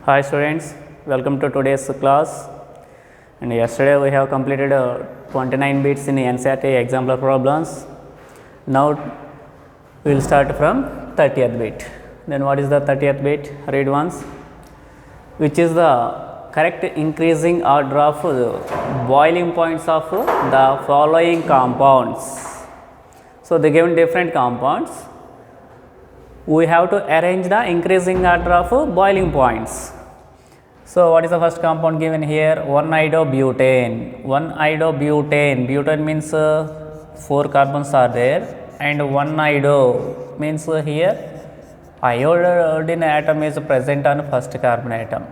Hi students, welcome to today's class. And yesterday we have completed 29 bits in NCERT example problems. Now we will start from 30th bit. Then what is the 30th bit? Read once. Which is the correct increasing order of boiling points of the following compounds? So they given different compounds. We have to arrange the increasing order of boiling points. So what is the first compound given here? 1-iodobutane. 1-iodobutane. Butane means 4 carbons are there, and 1-iodo means here iodine atom is present on first carbon atom.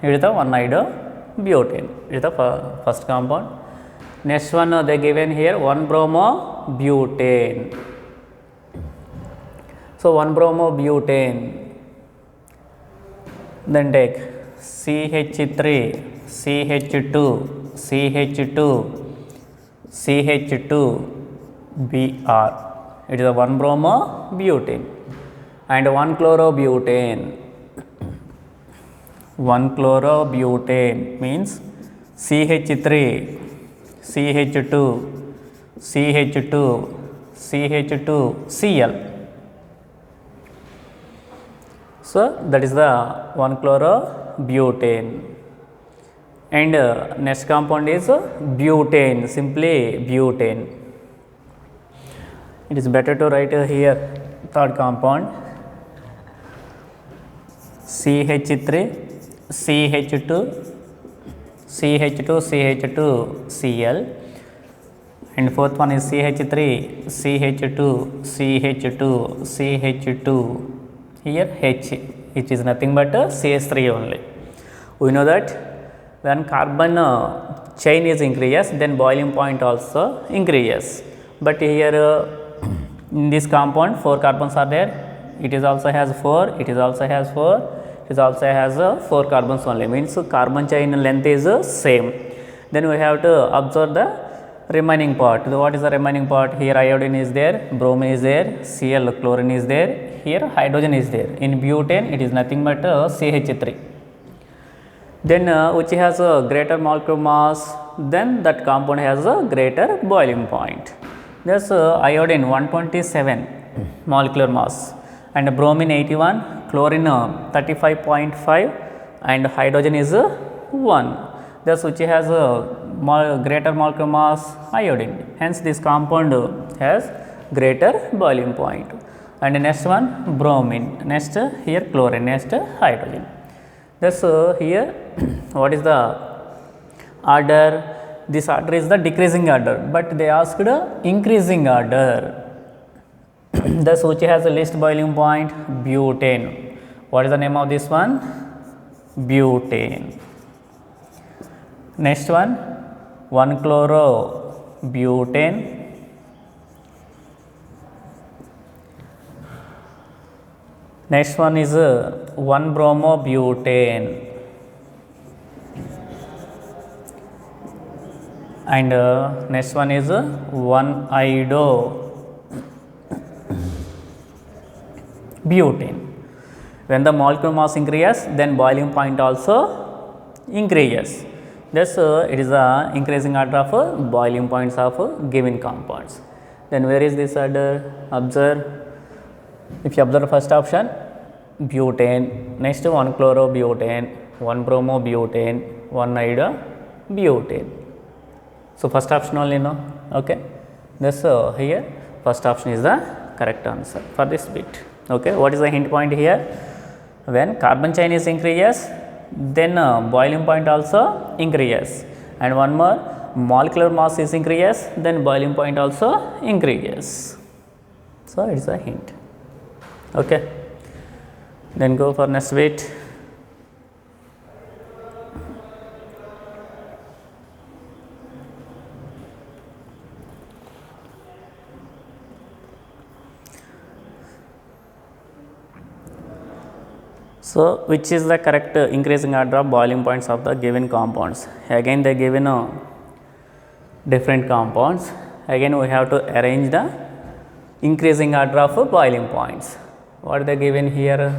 It is the 1-iodobutane. It is the first compound. Next one they given here 1-bromobutane. So 1-bromobutane. Then take CH3, CH2, CH2, CH2, Br. It is a 1-bromobutane. And 1-chlorobutane. 1-chlorobutane means CH3, CH2, CH2, CH2, Cl. So that is the 1-chlorobutane. And next compound is butane, simply butane. It is better to write here third compound CH3, CH2, CH2, CH2, Cl. And fourth one is CH3, CH2, CH2, CH2. Here H, it is nothing but CH3 only. We know that when carbon chain is increases, then boiling point also increases. But here in this compound 4 carbons are there. It is also has 4. It is also has 4. It is also has 4 carbons only. Means carbon chain length is same. Then we have to observe the remaining part. So what is the remaining part? Here iodine is there, bromine is there, Cl, chlorine is there. Here hydrogen is there. In butane it is nothing but CH3. Then which has a greater molecular mass, then that compound has a greater boiling point. Thus iodine 127 molecular mass, and bromine 81, chlorine 35.5, and hydrogen is 1. Thus which has a greater molecular mass? Iodine. Hence this compound has greater boiling point. And next one bromine, next here chlorine, next hydrogen. Thus here what is the order? This order is the decreasing order, but they asked increasing order. Thus which has the least boiling point? Butane. What is the name of this one? Butane. Next one 1-chlorobutane. Next one is 1-bromobutane. And next one is 1-iodobutane. When the molecular mass increases, then boiling point also increases. Thus it is the increasing order of boiling points of given compounds. Then where is this order? Observe. If you observe the first option, butane, next 1-chlorobutane, 1-bromobutane, 1-iodobutane. So first option only, no? Okay. Thus here first option is the correct answer for this bit. Okay. What is the hint point here? When carbon chain is increases, then boiling point also increases. And one more, molecular mass is increases, then boiling point also increases. So it is a hint. Okay. Then go for next bit. So which is the correct increasing order of boiling points of the given compounds? Again they given different compounds. Again we have to arrange the increasing order of boiling points. What they given here?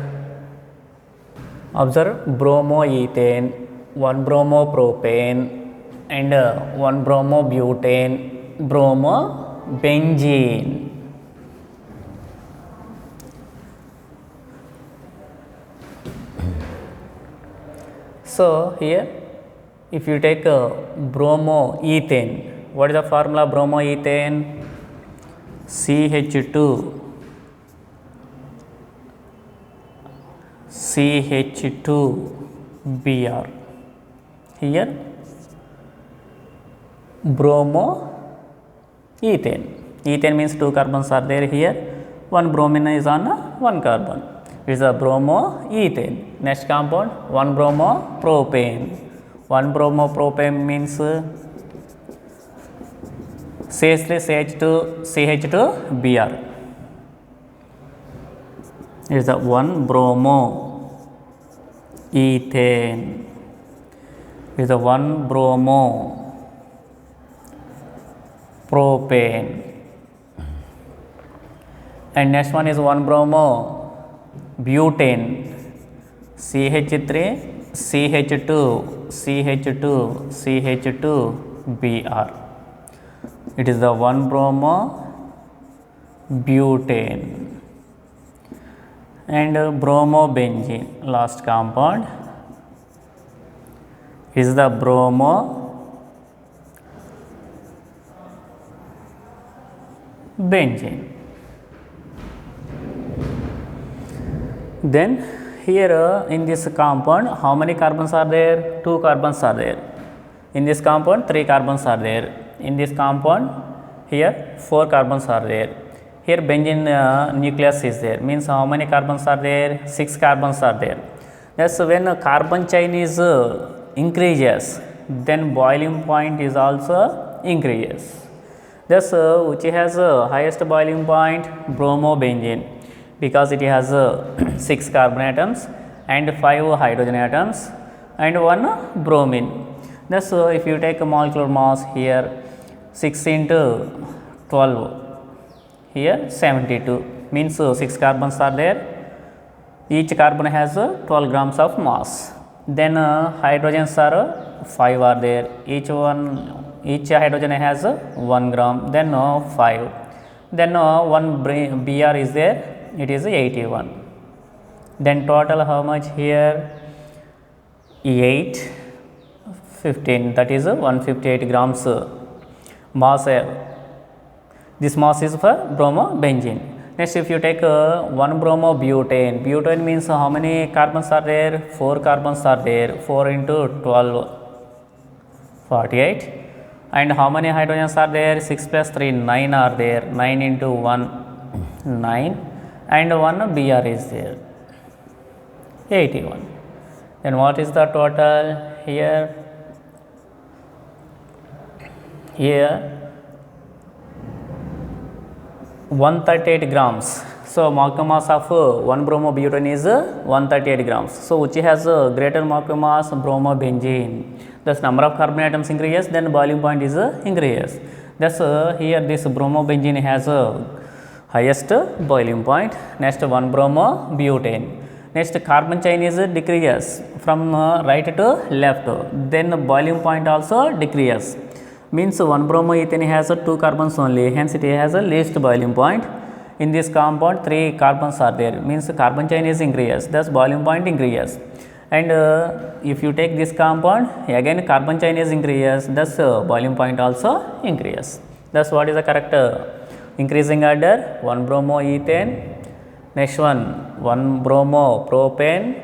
Observe bromoethane, 1 bromopropane, and 1 bromobutane, bromobenzene. So here, if you take bromoethane, what is the formula bromoethane? CH2Br. Here bromoethane. Ethane means 2 carbons are there here. 1 bromine is on 1 carbon. It is a bromoethane. Next compound 1 bromopropane. 1 bromopropane means CH3CH2Br. It is a 1 bromoethane. It is a 1 bromopropane. And next one is 1 bromobutane. CH3CH2CH2CH2Br. It is the 1 bromobutane. And bromobenzene, last compound, is the bromobenzene. Then here in this compound, how many carbons are there? 2 carbons are there. In this compound, 3 carbons are there. In this compound, here 4 carbons are there. Here benzene nucleus is there, means how many carbons are there? 6 carbons are there. That's when a carbon chain is increases, then boiling point is also increases. Thus which has highest boiling point? Bromobenzene, because it has 6 carbon atoms and 5 hydrogen atoms and 1 bromine. Thus if you take a molecular mass here, 6 into 12, here 72, means 6 carbons are there. Each carbon has 12 grams of mass. Then hydrogens are 5 are there. Each hydrogen has 1 gram. Then 5. Then 1 Br is there. It is 81. Then total how much here? 8, 15. That is 158 grams mass. This mass is for bromobenzene. Next, if you take 1 bromobutane, butane means how many carbons are there? 4 carbons are there. 4 into 12, 48. And how many hydrogens are there? 6 plus 3, 9 are there. 9 into 1, 9. And 1 Br is there, 81. Then what is the total here? Here 138 grams. So molecular mass of 1 bromobutane is 138 grams. So which has greater molecular mass? Bromobenzene. Thus number of carbon atoms increases, then boiling point is increases. Thus here this bromobenzene has highest boiling point. Next 1 bromobutane. Next carbon chain is decreases from right to left. Then boiling point also decreases. Means 1 bromoethane has 2 carbons only, hence it has a least boiling point. In this compound 3 carbons are there, means carbon chain is increases, thus boiling point increases. And if you take this compound, again carbon chain is increases, thus boiling point also increases. Thus what is the correct increasing order? 1 bromoethane, next one 1 bromopropane,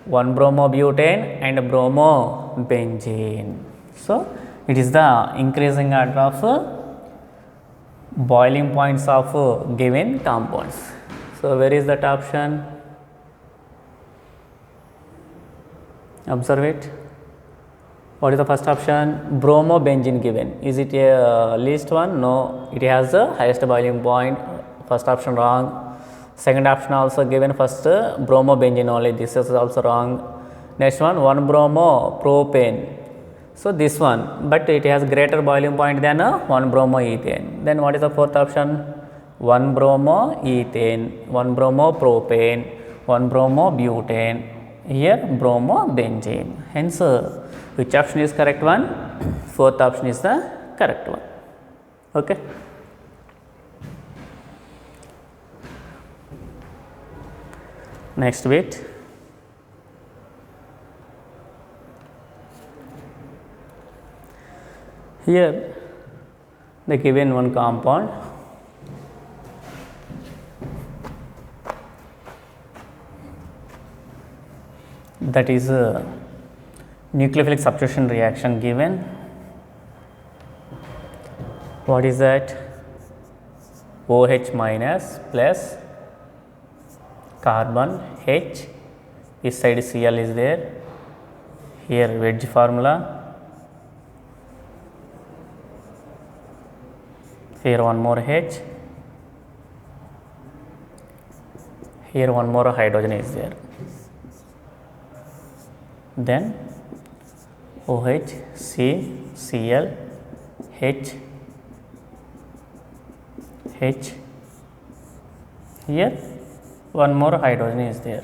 1 bromobutane and bromobenzene. So it is the increasing order of boiling points of given compounds. So where is that option? Observe it. What is the first option? Bromobenzene given. Is it a least one? No, it has the highest boiling point. First option wrong. Second option also given, first bromobenzene only. This is also wrong. Next one 1 bromopropane. So this one, but it has greater boiling point than 1 bromoethane. Then what is the fourth option? 1 bromoethane, 1 bromopropane, 1 bromobutane. here bromobenzene. Hence, which option is correct one? Fourth option is the correct one. Okay. Next bit. Here they given one compound that is a nucleophilic substitution reaction given. What is that? OH minus plus carbon H, this side Cl is there, here wedge formula, here one more H, here one more hydrogen is there, then OH, C, Cl, H, H, here one more hydrogen is there.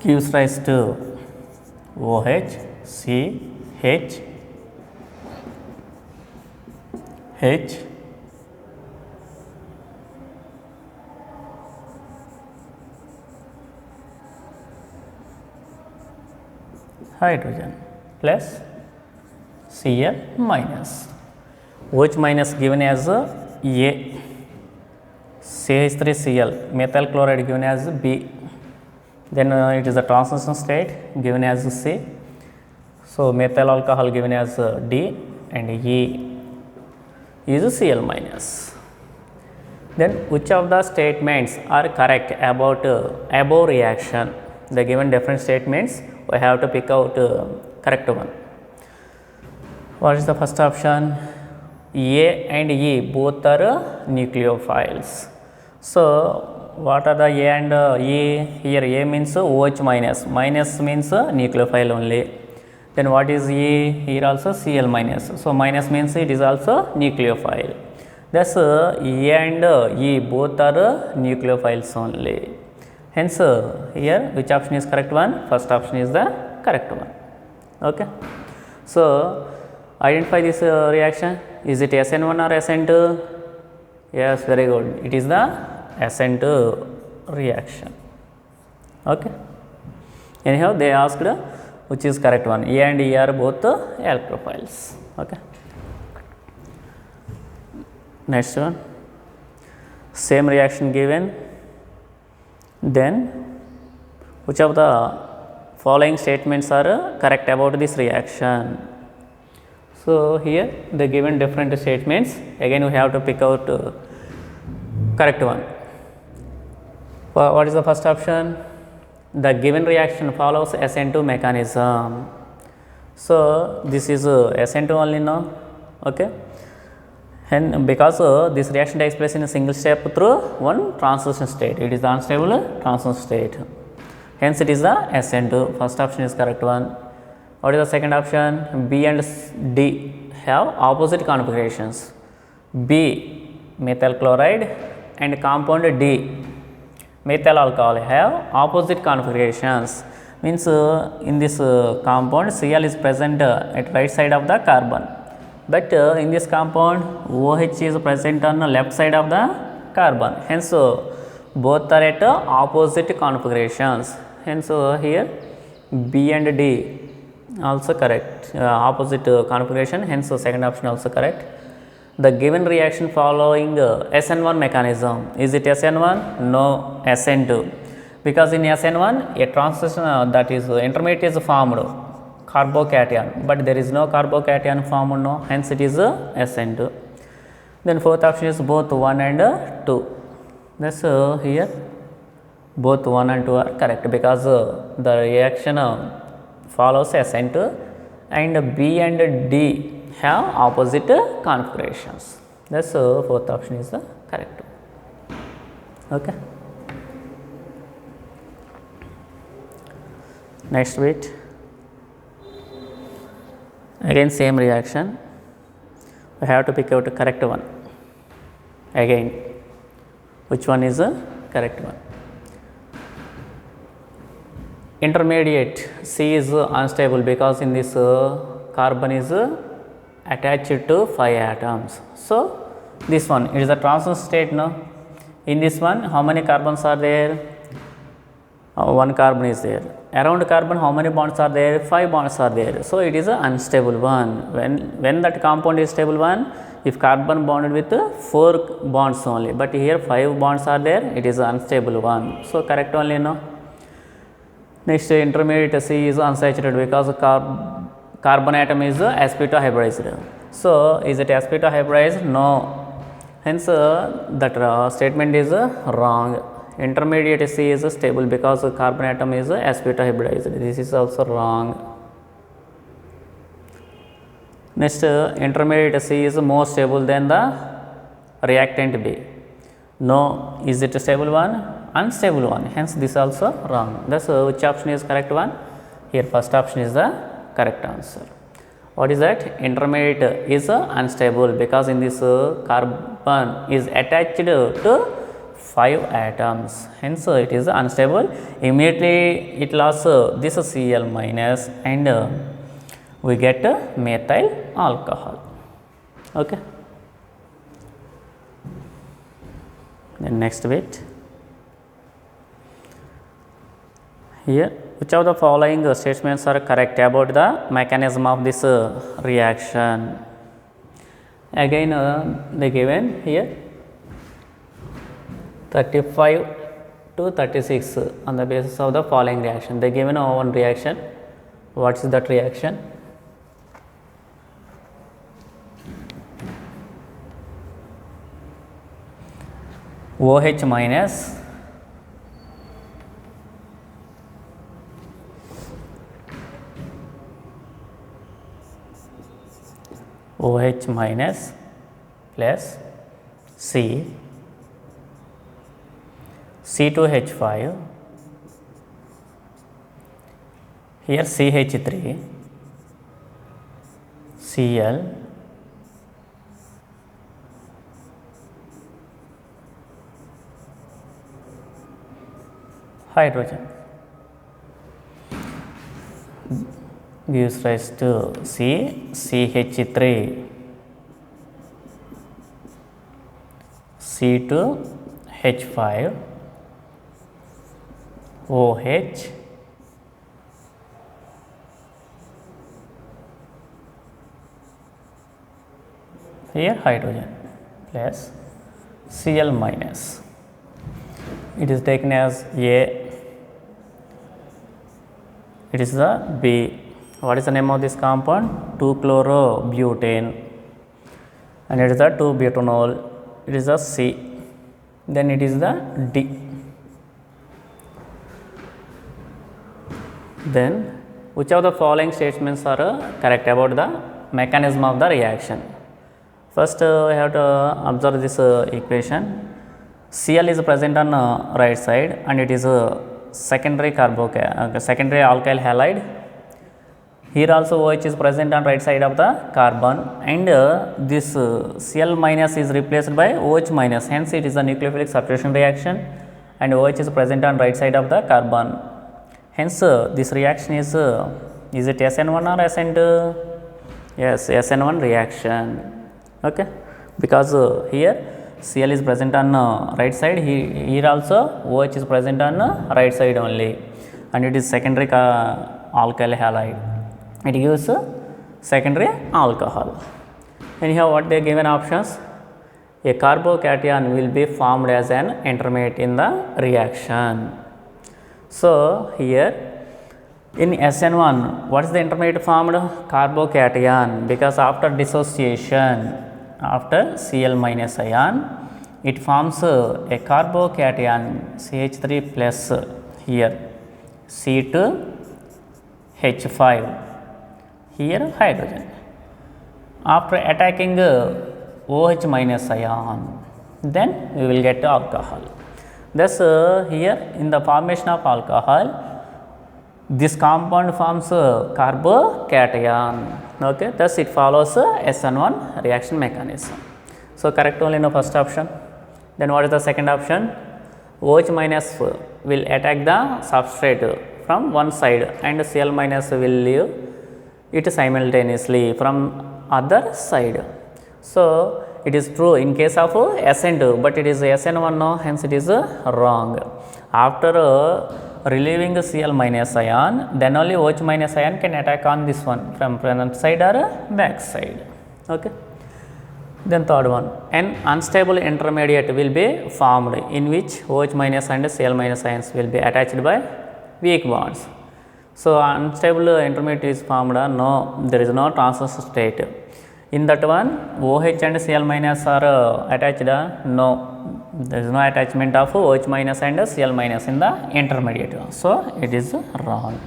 Gives rise to OH, C, H, H, hydrogen plus Cl minus. OH minus given as A, CH3Cl, methyl chloride given as B, then it is a transition state given as C. So, methyl alcohol given as D and E is Cl minus. Then which of the statements are correct about above reaction? The given different statements, we have to pick out correct one. What is the first option? A and E both are nucleophiles. So, what are the A and E? Here A means OH minus, minus means nucleophile only. Then what is E? Here also Cl minus. So, minus means it is also nucleophile. Thus, E and E both are nucleophiles only. Hence, here which option is correct one? First option is the correct one. Okay. So, identify this reaction. Is it SN1 or SN2? Yes, very good. It is the SN2 reaction. Okay. Anyhow, they asked which is correct one. A and E are both alkophiles. Okay. Next one. Same reaction given. Then, which of the following statements are correct about this reaction? So, here they given different statements, again we have to pick out correct one. What is the first option? The given reaction follows SN2 mechanism. So, this is SN2 only now, okay. And because this reaction takes place in a single step through one transition state, it is the unstable transition state. Hence, it is the SN2. First option is correct one. What is the second option? B and D have opposite configurations. B, methyl chloride, and compound D, methyl alcohol, have opposite configurations. Means in this compound Cl is present at right side of the carbon, but in this compound OH is present on the left side of the carbon. Hence, both are at opposite configurations. Hence, here B and D also correct, opposite configuration. Hence, second option also correct. The given reaction following SN1 mechanism, is it SN1? No, SN2, because in SN1 a transition that is intermediate is formed, carbocation, but there is no carbocation formed, no, hence it is SN2. Then fourth option is both 1 and 2. Thus, here both 1 and 2 are correct, because the reaction follows SN2 and B and D have opposite configurations. Thus, fourth option is the correct one. Okay. Next bit, again same reaction, we have to pick out the correct one. Again, which one is the correct one? Intermediate C is unstable because in this carbon is attached to 5 atoms. So, this one it is a transition state now. In this one, how many carbons are there? One carbon is there. Around carbon, how many bonds are there? 5 bonds are there. So, it is an unstable one. When that compound is stable one, if carbon bonded with 4 bonds only, but here 5 bonds are there, it is an unstable one. So, correct only no. Next, intermediate C is unsaturated because carbon atom is sp2 hybridized. So, is it sp2 hybridized? No. Hence, that statement is wrong. Intermediate C is stable because carbon atom is sp2 hybridized. This is also wrong. Next, intermediate C is more stable than the reactant B. No. Is it a stable one? Unstable one. Hence, this also wrong. Thus, which option is correct one? Here, first option is the correct answer. What is that? Intermediate is unstable because in this carbon is attached to 5 atoms. Hence, it is unstable. Immediately, it loses this Cl minus and we get methyl alcohol. Okay. Then next bit. Here, which of the following statements are correct about the mechanism of this reaction? Again, they given here 35 to 36 on the basis of the following reaction. They given one reaction. What is that reaction? OH minus OH minus plus C C2H5 here CH3 Cl hydrogen gives rise to CH3 C2H5 OH here hydrogen plus Cl minus. It is taken as A, it is the B. What is the name of this compound? 2-chlorobutane, and it is the 2-butanol. It is the C. Then it is the D. Then which of the following statements are correct about the mechanism of the reaction? First, we have to observe this equation. Cl is present on right side and it is a secondary secondary alkyl halide. Here also OH is present on right side of the carbon, and this Cl minus is replaced by OH minus. Hence, it is a nucleophilic substitution reaction, and OH is present on right side of the carbon. Hence, this reaction is it SN1 or SN2? Yes, SN1 reaction. Okay, because here Cl is present on right side, here also OH is present on right side only, and it is secondary alkyl halide. It gives secondary alcohol. Anyhow, what they given options? A carbocation will be formed as an intermediate in the reaction. So, here in SN1, what is the intermediate formed? Carbocation, because after dissociation, after Cl minus ion, it forms a carbocation CH3 plus here C2H5, here hydrogen. After attacking OH minus ion, then we will get alcohol. Thus, here in the formation of alcohol, this compound forms carbocation. Okay, thus it follows SN1 reaction mechanism. So, correct only in the first option. Then what is the second option? OH minus will attack the substrate from one side and Cl minus will leave it simultaneously from other side. So it is true in case of SN2, but it is SN1 no, hence it is wrong. After relieving Cl minus ion, then only OH minus ion can attack on this one from front side or back side. Okay. Then third one, an unstable intermediate will be formed in which OH minus and Cl minus ions will be attached by weak bonds. So unstable intermediate is formed, no, there is no transition state. In that one, OH and Cl minus are attached, no, there is no attachment of OH minus and Cl minus in the intermediate. So it is wrong.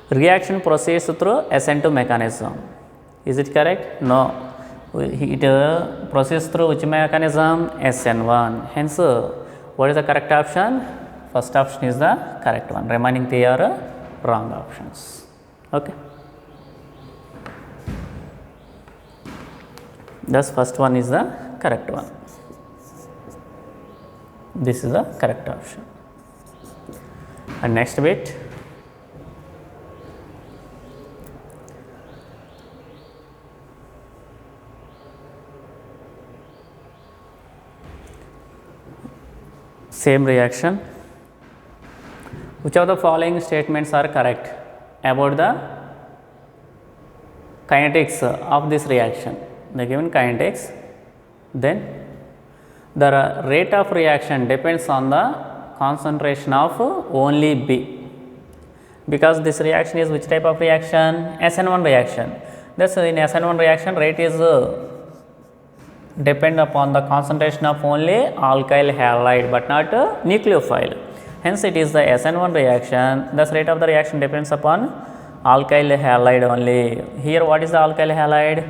Reaction proceeds through SN2 mechanism. Is it correct? No. It proceeds through which mechanism? SN1. Hence, what is the correct option? First option is the correct one. Remaining three are wrong options. Okay. Thus, first one is the correct one. This is the correct option. And next bit. Same reaction. Which of the following statements are correct about the kinetics of this reaction? The given kinetics, then the rate of reaction depends on the concentration of only B, because this reaction is which type of reaction? SN1 reaction. Thus in SN1 reaction, rate is depend upon the concentration of only alkyl halide but not nucleophile. Hence it is the SN1 reaction. Thus rate of the reaction depends upon alkyl halide only. Here what is the alkyl halide?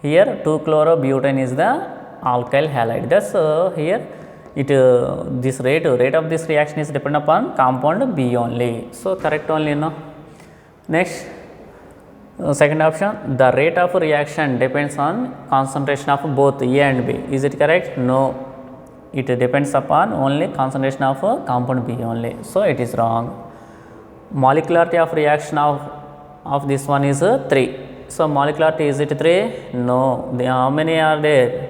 Here 2-chlorobutane is the alkyl halide. Thus here it this rate of this reaction is depend upon compound B only. So correct only, no. Next, second option, the rate of reaction depends on concentration of both A and B. Is it correct? No. It depends upon only concentration of compound B only. So it is wrong. Molecularity of reaction of this one is 3. So molecularity, is it 3? No. How many are there?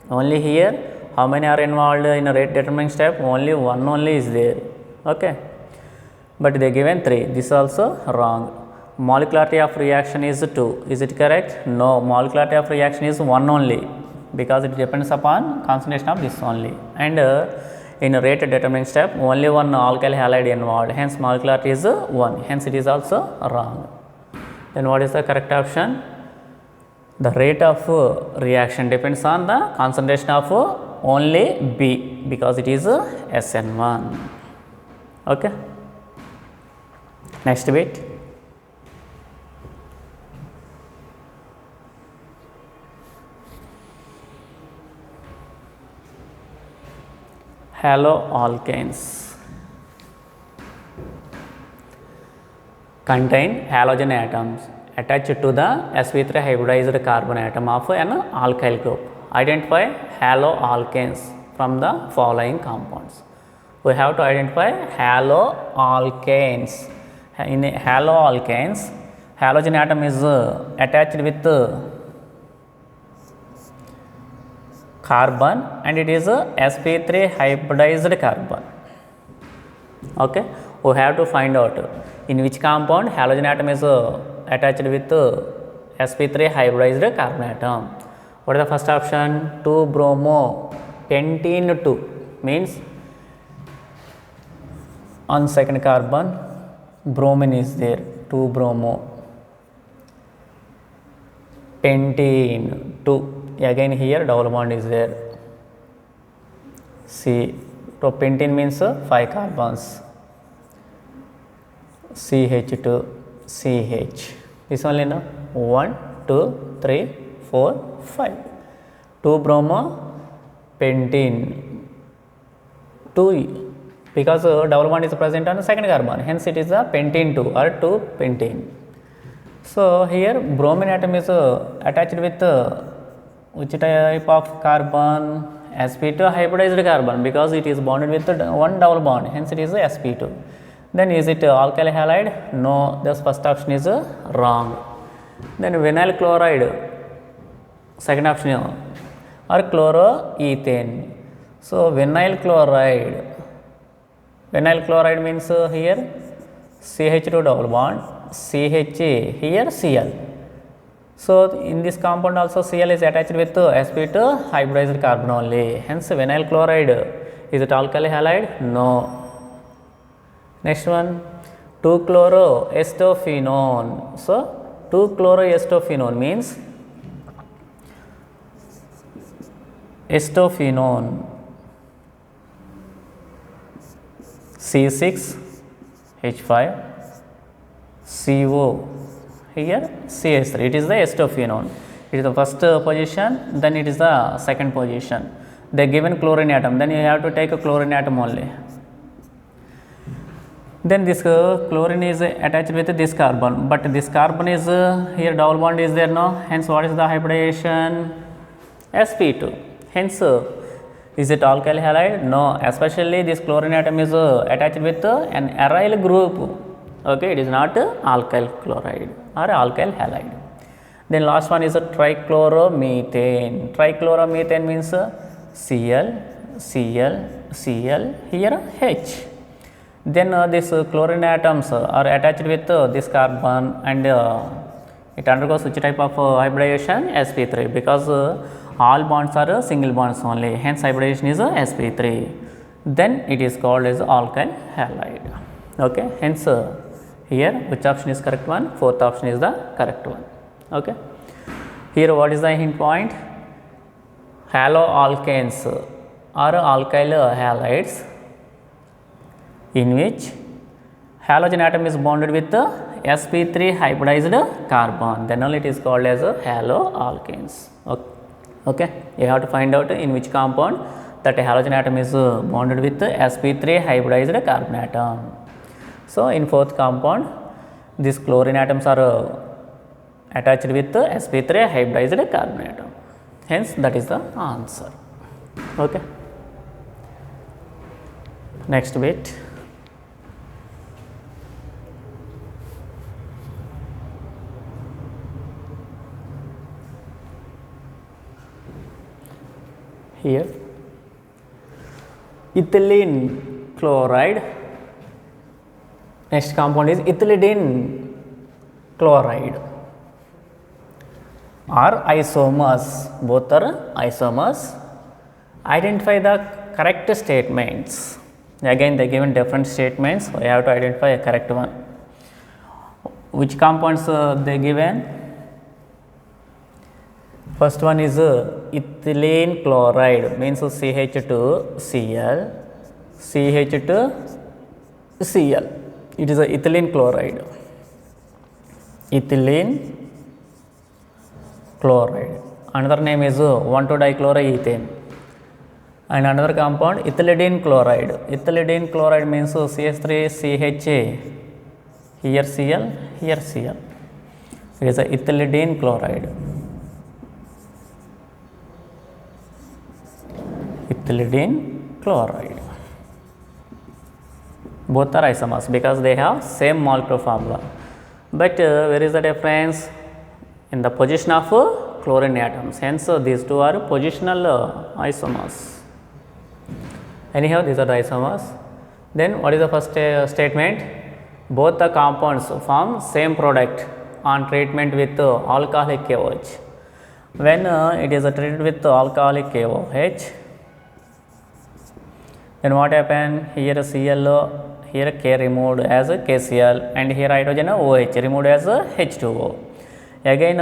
Only here. How many are involved in a rate determining step? Only one only is there. Okay. But they given 3. This is also wrong. Molecularity of reaction is 2. Is it correct? No. Molecularity of reaction is 1 only, because it depends upon concentration of this only. And in a rate determining step, only one alkyl halide involved. Hence molecularity is 1. Hence it is also wrong. Then what is the correct option? The rate of reaction depends on the concentration of only B, because it is SN1. Okay. Next bit. Haloalkanes contain halogen atoms attached to the sp3 hybridized carbon atom of an alkyl group. Identify haloalkanes from the following compounds. We have to identify haloalkanes. In haloalkanes, halogen atom is attached with carbon and it is a sp3 hybridized carbon. Okay. We have to find out in which compound halogen atom is attached with sp3 hybridized carbon atom. What is the first option? 2-bromo-pentene 2 means on second carbon bromine is there, 2-bromo-pentene 2. Again here double bond is there. C. So pentene means 5 carbons. CH2 CH. This only, no? 1, 2, 3, 4, 5. 2-bromo-pentene 2, because double bond is present on the second carbon. Hence it is a pentene 2 or 2-pentene. So here bromine atom is attached with which type of carbon? sp2 hybridized carbon because it is bonded with one double bond, hence it is sp2. Then is it alkyl halide? No, this first option is wrong. Then vinyl chloride, second option, or chloroethane. So vinyl chloride means here CH2 double bond, CH here Cl. So in this compound also Cl is attached with sp2 hybridized carbon only, hence vinyl chloride. Is it alkyl halide? No. Next one, 2-chloroestophenone. So 2-chloroestophenone means estophenone, C6H5 CO here CH3, it is the estophenone. It is the first position, then it is the second position. They given chlorine atom, then you have to take a chlorine atom only. Then this chlorine is attached with this carbon, but this carbon is here double bond is there, no, hence what is the hybridization? sp2. Hence is it alkyl halide? No, especially this chlorine atom is attached with an aryl group. Okay, it is not alkyl chloride or alkyl halide. Then last one is a trichloromethane. Trichloromethane means Cl, Cl, Cl, here H. Then these chlorine atoms are attached with this carbon, and it undergoes which type of hybridization? sp3, because all bonds are single bonds only, hence hybridization is sp3. Then it is called as alkyl halide. Okay, hence here which option is correct one? Fourth option is the correct one. Okay, here what is the hint point? Haloalkanes are alkyl halides in which halogen atom is bonded with the sp3 hybridized carbon, then only it is called as haloalkanes. Okay, you have to find out in which compound that halogen atom is bonded with the sp3 hybridized carbon atom. So in fourth compound, these chlorine atoms are attached with the sp3 hybridized carbon atom, hence that is the answer. Okay, next bit. Here ethylene chloride, next compound is ethylidene chloride, are isomers, both are isomers. Identify the correct statements. Again they given different statements, so you have to identify a correct one. Which compounds they given? First one is ethylene chloride, means CH2Cl, CH2Cl. It is a ethylene chloride. Ethylene chloride. Another name is 1,2-dichloroethane. And another compound ethylidene chloride. Ethylidene chloride means CH3CHA. Here Cl, here Cl. It is a ethylidene chloride. Ethylidene chloride. Both are isomers because they have same molecular formula. But where is the difference? In the position of chlorine atoms. Hence these two are positional isomers. Anyhow, these are the isomers. Then what is the first statement? Both the compounds form same product on treatment with alcoholic KOH. When it is treated with alcoholic KOH, then what happened? Here Cl, here K removed as KCl, and here hydrogen OH removed as H2O. Again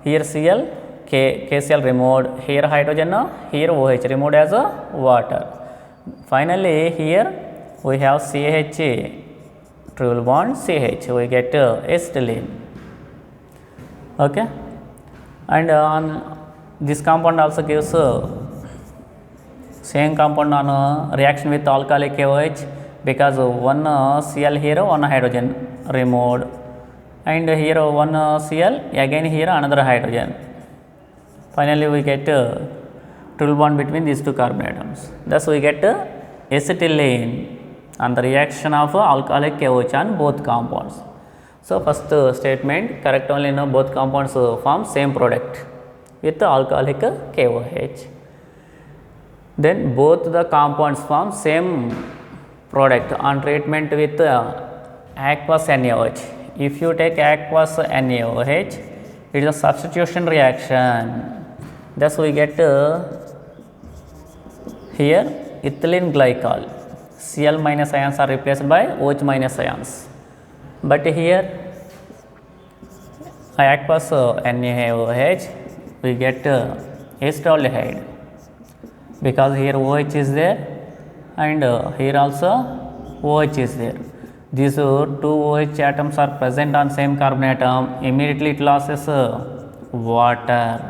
here Cl, KCl removed, here hydrogen, here OH removed as water. Finally here we have CH triple bond CH, we get acetylene. Okay, and on this compound also gives same compound on reaction with alcoholic KOH, because one Cl here, one hydrogen removed, and here one Cl, again here another hydrogen. Finally we get triple bond between these two carbon atoms. Thus we get acetylene on the reaction of alcoholic KOH on both compounds. So first statement correct only, no, both compounds form same product with alcoholic KOH. Then both the compounds form same product on treatment with aqueous NaOH. If you take aqueous NaOH, it is a substitution reaction. Thus we get here ethylene glycol. Cl minus ions are replaced by OH minus ions. But here aqueous NaOH, we get acetaldehyde, because here OH is there and here also OH is there. These two OH atoms are present on same carbon atom, immediately it loses water.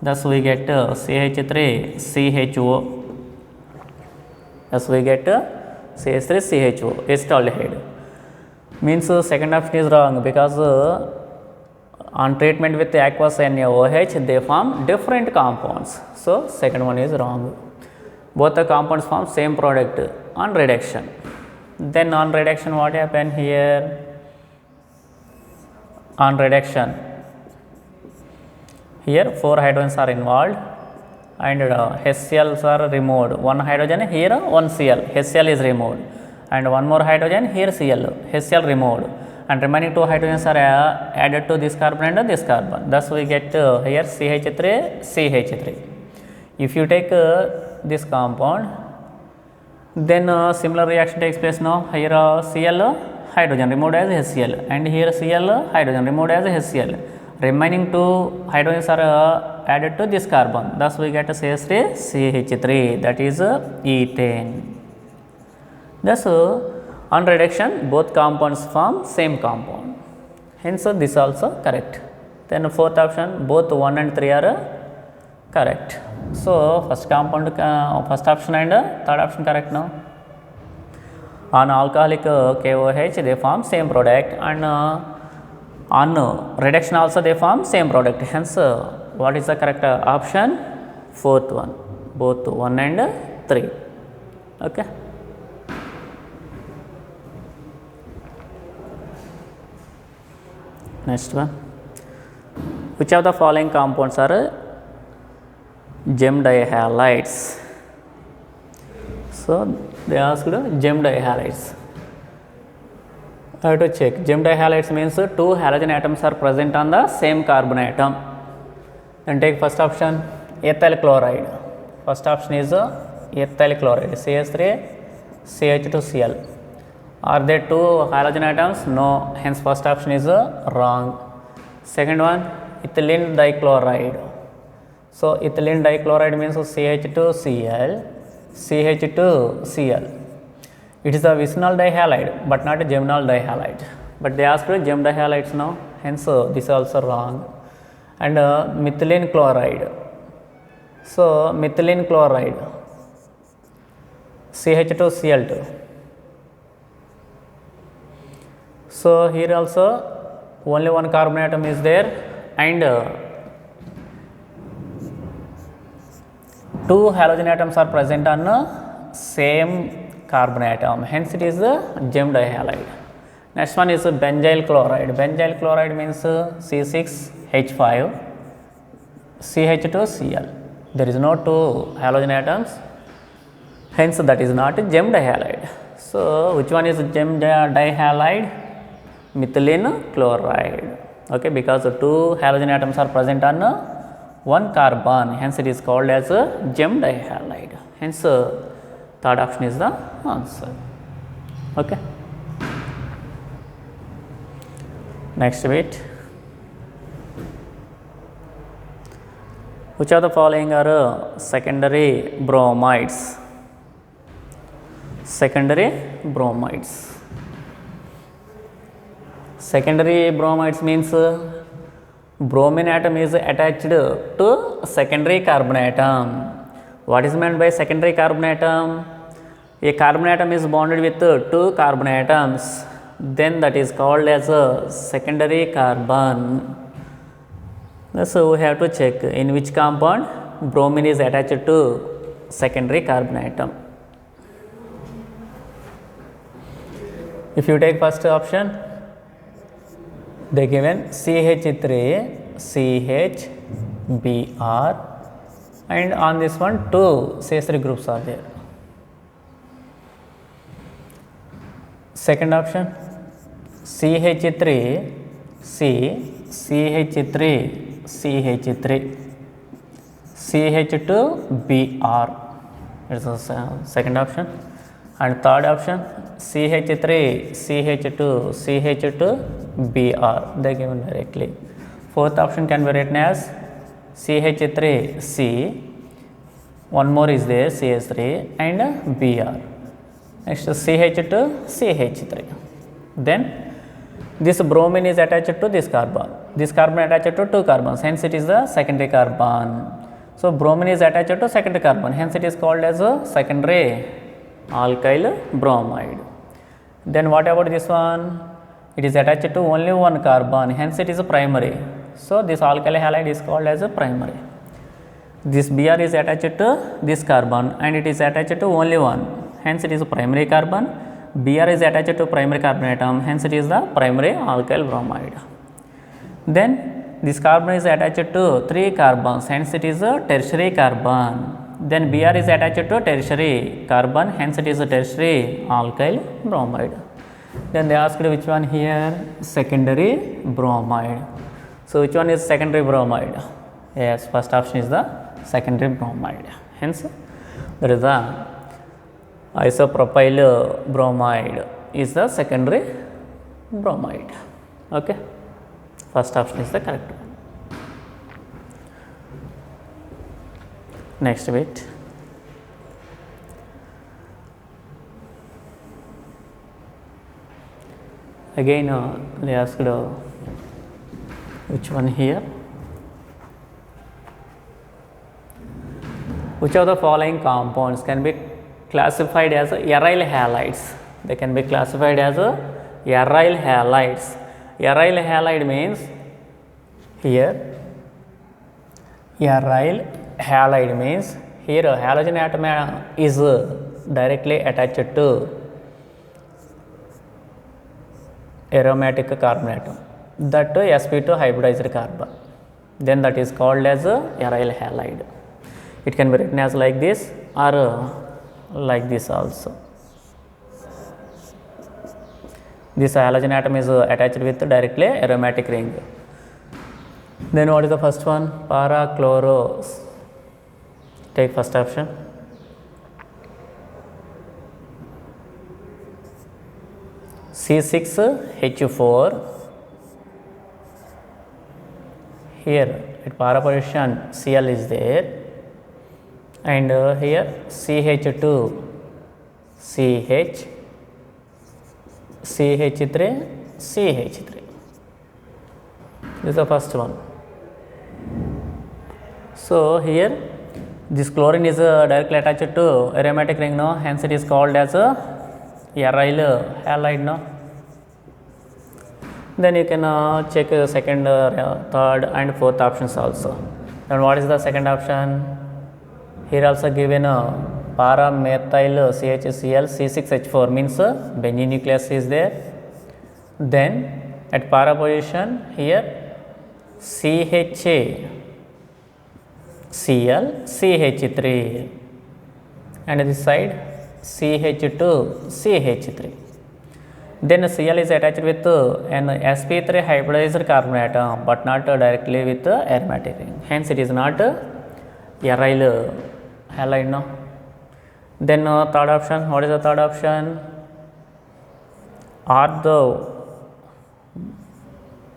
Thus we get CH3CHO. Thus we get CH3CHO, acetaldehyde. Means second option is wrong, because on treatment with aqueous NaOH they form different compounds. So second one is wrong. Both the compounds form same product on reduction. Then on reduction what happened here? On reduction, here 4 hydrogens are involved and HCl's are removed. One hydrogen here, one Cl, HCl is removed, and one more hydrogen here Cl, HCl removed, and remaining 2 hydrogens are added to this carbon and this carbon. Thus we get here CH3, CH3. If you take this compound, then similar reaction takes place now. Here Cl hydrogen removed as HCl, and here Cl hydrogen removed as HCl. Remaining 2 hydrogens are added to this carbon. Thus we get CH3, CH3, that is ethane. Thus on reduction both compounds form same compound. Hence this also correct. Then fourth option, both 1 and 3 are correct. So first compound, first option and third option correct now. On alcoholic KOH they form same product, and on reduction also they form same product. Hence what is the correct option? Fourth one, both 1 and 3. Okay. Next one, which of the following compounds are gem dihalides? So they asked gem dihalides. I have to check. Gem dihalides means 2 halogen atoms are present on the same carbon atom. Then take first option, ethyl chloride. First option is ethyl chloride, CH3, CH2Cl. Are there 2 halogen atoms? No. Hence first option is wrong. Second one, ethylene dichloride. So ethylene dichloride means CH2Cl, CH2Cl. It is a vicinal dihalide but not a geminal dihalide. But they asked for gem dihalides now. Hence this is also wrong. And methylene chloride. So methylene chloride, CH2Cl2. So here also only one carbon atom is there, and 2 halogen atoms are present on same carbon atom. Hence it is a gem dihalide. Next one is benzyl chloride. Benzyl chloride means C6H5, CH2Cl. There is no 2 halogen atoms. Hence that is not a gem dihalide. So which one is gem dihalide? Methylene chloride. Okay, because 2 halogen atoms are present on one carbon, hence it is called as a gem dihalide. Hence third option is the answer. Okay. Next bit, which of the following are secondary bromides? Secondary bromides. Secondary bromides means bromine atom is attached to secondary carbon atom. What is meant by secondary carbon atom? A carbon atom is bonded with 2 carbon atoms, then that is called as a secondary carbon. So we have to check in which compound. bromine is attached to secondary carbon atom. If you take first option, they given CH3, CH, Br, and on this one 2 CH3 groups are there. Second option, CH3, C, CH3, CH3, CH2, Br. It's the second option. And third option, CH3, CH2, CH2, Br. They given directly. Fourth option can be written as CH3, C, one more is there, CH3, and Br. Next CH2, CH3. Then this bromine is attached to this carbon. This carbon attached to 2 carbons, hence it is the secondary carbon. So bromine is attached to secondary carbon, hence it is called as a secondary alkyl bromide. Then what about this one? It is attached to only one carbon, hence it is a primary. So this alkyl halide is called as a primary. This Br is attached to this carbon and it is attached to only one, hence it is a primary carbon. Br is attached to primary carbon atom, hence it is the primary alkyl bromide. Then this carbon is attached to 3 carbons, hence it is a tertiary carbon. Then Br is attached to tertiary carbon, hence it is a tertiary alkyl bromide. Then they asked which one here? Secondary bromide. So which one is secondary bromide? Yes, first option is the secondary bromide. Hence that is the isopropyl bromide is the secondary bromide. Okay, first option is the correct one. Next bit. Again they asked which one here? Which of the following compounds can be classified as aryl halides? They can be classified as aryl halides. Aryl halide means here, aryl halide means here halogen atom is directly attached to aromatic carbon atom, that to sp2 hybridized carbon, then that is called as aryl halide. It can be written as like this or like this also. This halogen atom is attached with directly aromatic ring. Then what is the first one? Parachloros. Take first option. C6H4. Here at para position Cl is there, and here CH2, CH, CH3, CH3. This is the first one. So here this chlorine is directly attached to aromatic ring, no? Hence it is called as aryl halide, no? Then you can check second, third and fourth options also. And what is the second option? Here also given para-methyl CHCl C6H4 means benzene nucleus is there. Then at para position here CHA, Cl, CH3, and this side CH2, CH3. Then Cl is attached with an sp3 hybridized carbon atom, but not directly with aromatic ring. Hence it is not aryl halide, no? Then third option, what is the third option?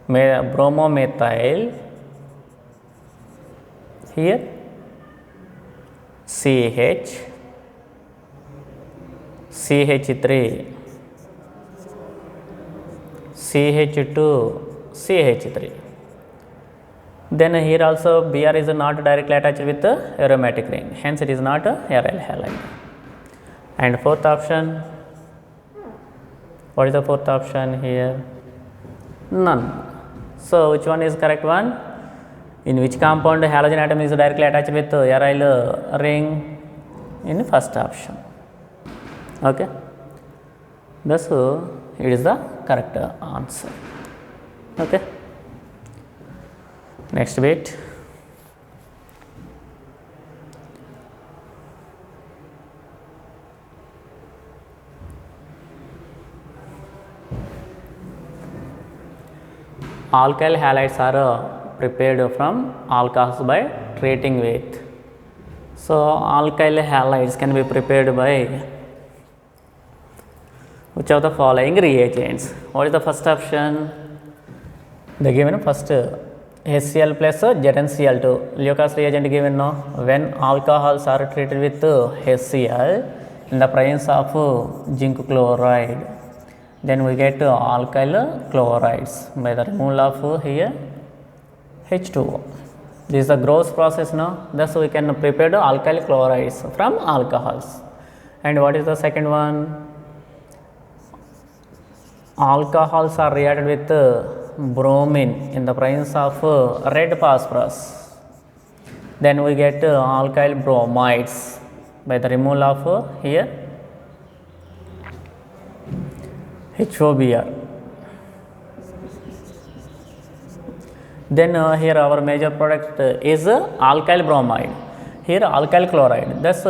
Bromomethyl, here CH, CH3, CH2, CH3. Then here also Br is not directly attached with the aromatic ring, hence it is not aryl halide. And fourth option, what is the fourth option here? None. So which one is correct one? In which compound halogen atom is directly attached with aryl ring? In first option. Okay. Thus, it is the correct answer. Okay. Next bit. Alkyl halides are prepared from alcohols by treating with. So, alkyl halides can be prepared by which of the following reagents? What is the first option? They given first HCl plus ZnCl2. Lucas reagent given now when alcohols are treated with HCl in the presence of zinc chloride. Then we get alkyl chlorides by the removal of here H2O. This is the gross process now. Thus, we can prepare the alkyl chlorides from alcohols. And what is the second one? Alcohols are reacted with bromine in the presence of red phosphorus. Then we get alkyl bromides by the removal of here HOBr. Then here our major product is alkyl bromide. Here alkyl chloride. Thus,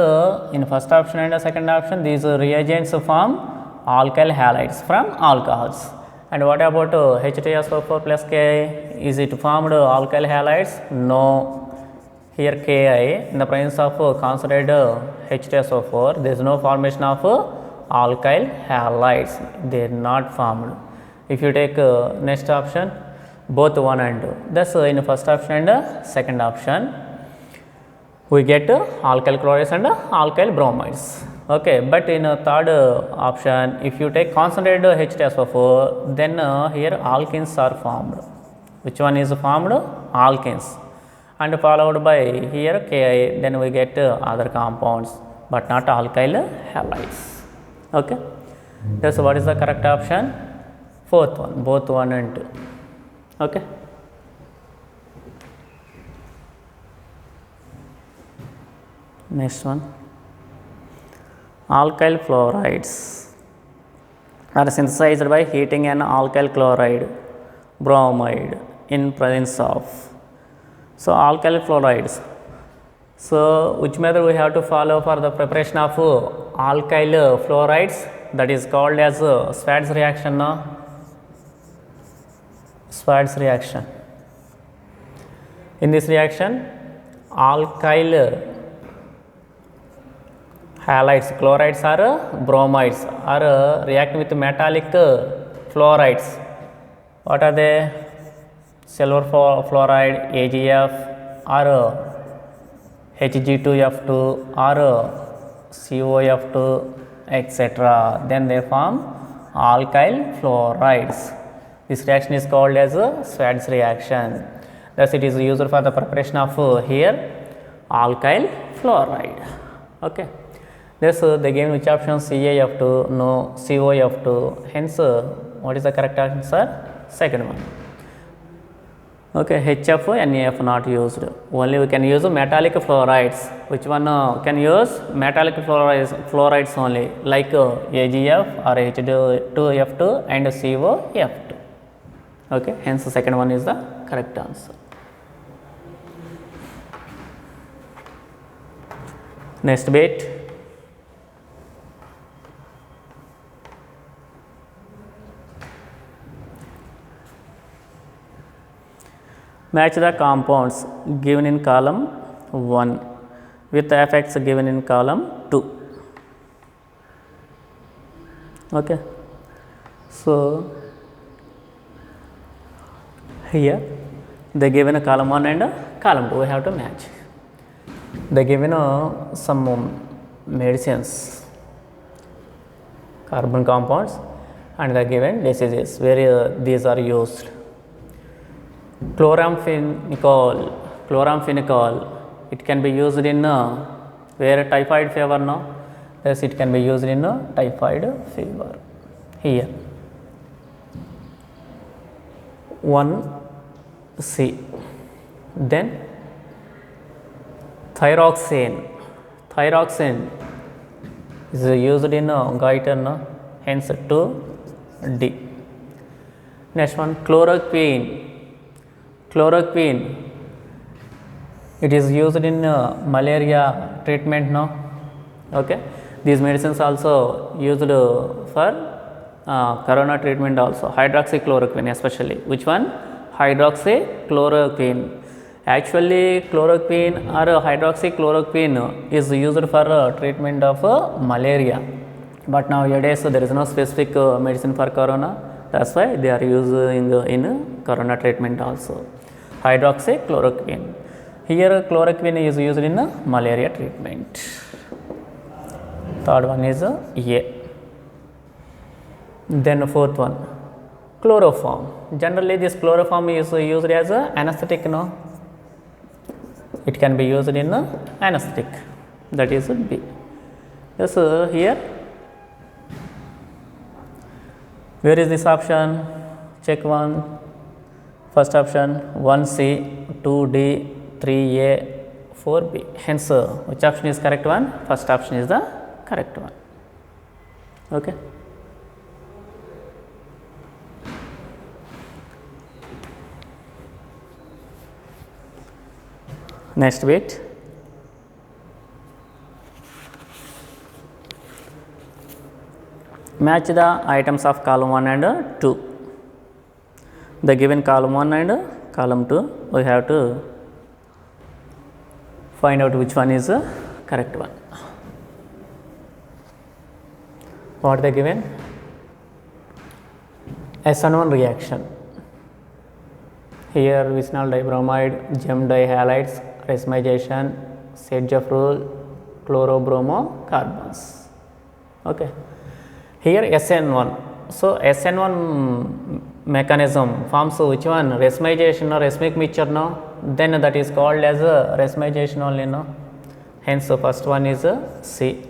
in first option and second option, these reagents form alkyl halides from alcohols. And what about H2SO4 plus Ki? Is it formed alkyl halides? No. Here Ki in the presence of concentrated H2SO4, there is no formation of alkyl halides. They are not formed. If you take next option, both 1 and 2. Thus, in first option and second option, we get alkyl chlorides and alkyl bromides. Okay, but in third option, if you take concentrated H2SO4, then here alkenes are formed. Which one is formed? Alkenes, and followed by here Ki, then we get other compounds, but not alkyl halides. Okay, thus what is the correct option? Fourth one, both 1 and 2. Okay. Next one. Alkyl fluorides are synthesized by heating an alkyl chloride bromide in presence of. So, alkyl fluorides. So, which method we have to follow for the preparation of alkyl fluorides? That is called as Schwarz reaction. No? Schwarz reaction. In this reaction, alkyl halides, chlorides or bromides are reacting with metallic fluorides. What are they? Silver fluoride, AgF or Hg2F2 or COF2, etc. Then they form alkyl fluorides. This reaction is called as a Schwarz reaction. Thus, it is used for the preparation of here alkyl fluoride. Okay. Thus, they gave which option? CaF2, no, COF2. Hence, what is the correct answer? Second one. Okay, HF, NaF not used. Only we can use metallic fluorides. Which one can use? Metallic fluorides only, like AgF or H2F2 and COF2. Okay, hence the second one is the correct answer. Next bit. Match the compounds given in column 1 with the effects given in column 2. Okay. So, here they given a column 1 and a column 2, we have to match. They given some medicines, carbon compounds, and they given diseases where these are used. Chloramphenicol, it can be used in where typhoid fever, no? Yes, it can be used in typhoid fever. Here 1C, then thyroxine. Thyroxine is used in goiter, no? Hence 2D. Next one, chloroquine. Chloroquine, it is used in malaria treatment, no? Okay, these medicines also used for corona treatment also. Hydroxychloroquine especially. Which one? Hydroxychloroquine. Actually chloroquine or hydroxychloroquine is used for treatment of malaria, but nowadays there is no specific medicine for corona. That's why they are using in corona treatment also. Hydroxychloroquine. Here chloroquine is used in malaria treatment. Third one is A. Then fourth one, chloroform. Generally this chloroform is used as a anesthetic, no? It can be used in anesthetic. That is B. Yes, here where is this option? Check one. First option 1C, 2D, 3A, 4B. Hence which option is correct one? First option is the correct one. Okay. Next bit, match the items of column 1 and 2. The given column 1 and column 2, we have to find out which one is the correct one. What they given? SN1 reaction. Here vicinal dibromide, gem dihalides, racemization, Sedgwick rule, chlorobromocarbons. Okay. Here SN1. So SN1 mechanism forms which one? Racemization or racemic mixture, no? Then that is called as a racemization only, no? Hence the first one is C.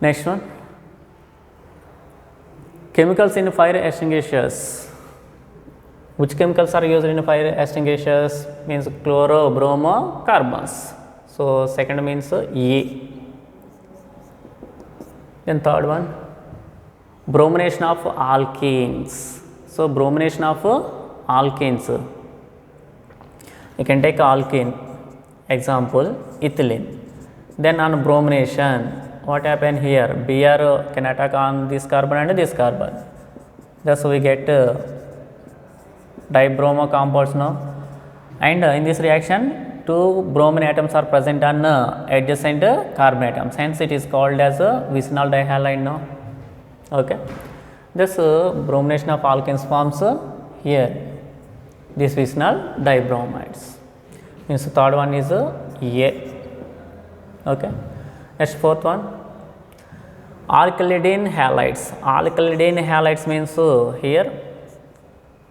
Next one, chemicals in fire extinguishers. Which chemicals are used in fire extinguishers? Means chlorobromocarbons. So second means E. Then third one, bromination of alkenes. So bromination of alkenes. You can take alkene, example ethylene. Then on bromination, what happened here? Br can attack on this carbon and this carbon. Thus we get dibromo compounds, no? And in this reaction, two bromine atoms are present on adjacent carbon atoms. Hence it is called as vicinal dihalide, no? Okay. This bromination of alkenes forms here this vicinal dibromides. Means the third one is A. Okay. Next fourth one, alkylidene halides. Alkylidene halides means here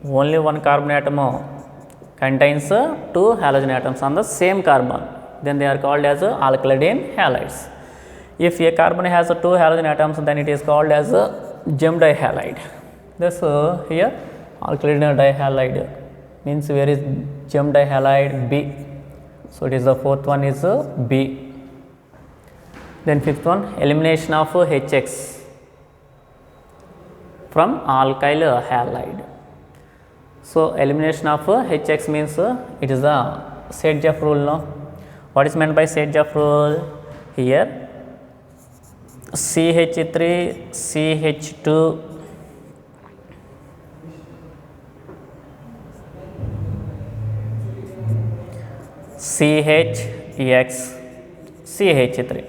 only one carbon atom contains two halogen atoms on the same carbon. Then they are called as alkylidene halides. If a carbon has two halogen atoms, then it is called as gem dihalide. Thus here alkylidene dihalide means where is gem dihalide? B. So it is the fourth one is B. Then fifth one, elimination of HX from alkyl halide. So elimination of HX means it is the Sedgwick rule, no? What is meant by Sedgwick rule? Here CH3, CH2, CHX, CH3.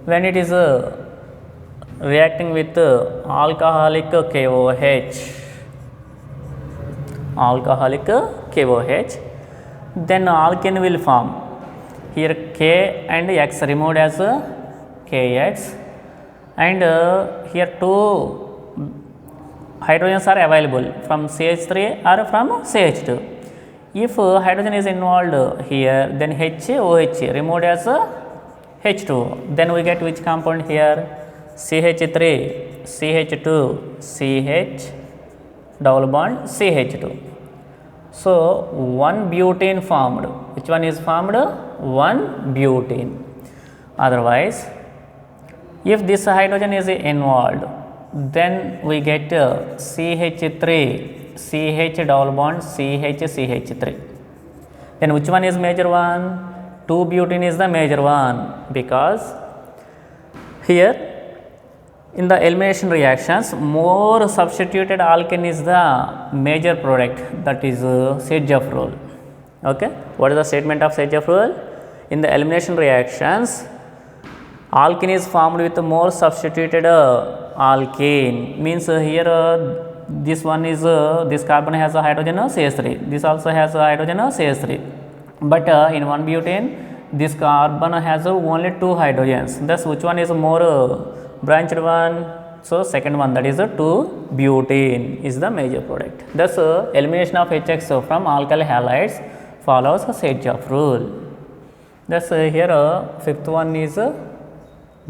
When it is reacting with alcoholic KOH, then alkene will form. Here K and X removed as KX, and here two hydrogens are available from CH3 or from CH2. If hydrogen is involved here, then HOH removed as H2. Then we get which compound here? CH3, CH2, CH double bond CH2. So one butane formed. Which one is formed? One butane. Otherwise, if this hydrogen is involved, then we get CH3, CH double bond, CH, CH3. Then which one is major one? 2-butene is the major one, because here in the elimination reactions, more substituted alkane is the major product, that is Sedgwick rule. Okay, what is the statement of Sedgwick rule? In the elimination reactions, alkene is formed with more substituted alkane. Means here this one is this carbon has a hydrogen CH3. This also has a hydrogen CH3. But in one butane, this carbon has only 2 hydrogens. Thus, which one is more branched one? So second one, that is 2-butane is the major product. Thus, elimination of HX from alkyl halides follows Sedgwick rule. Thus, here fifth one is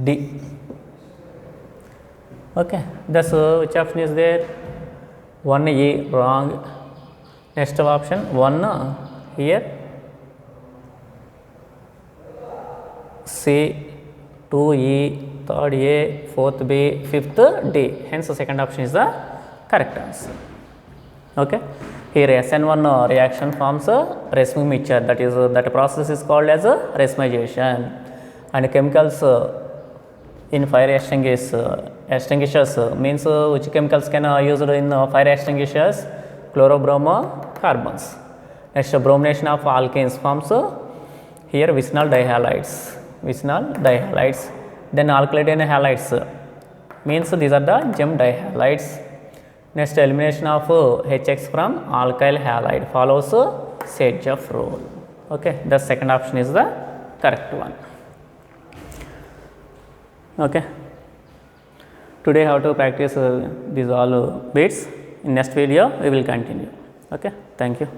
D. Okay. Thus, which option is there? 1E wrong. Next option 1 here. C, 2E, third A, fourth B, fifth D. Hence, the second option is the correct answer. Okay. Here SN1 reaction forms a racemic mixture. That is that process is called as a racemization. And chemicals in fire extinguishers means which chemicals can used in fire extinguishers? Chlorofluorocarbons. Next, bromination of alkanes forms here vicinal dihalides. Then alkylidine halides means these are the gem dihalides. Next, elimination of HX from alkyl halide follows Sedgwick rule. Okay, the second option is the correct one. Okay. Today how to practice these all bits. In next video we will continue. Okay, thank you.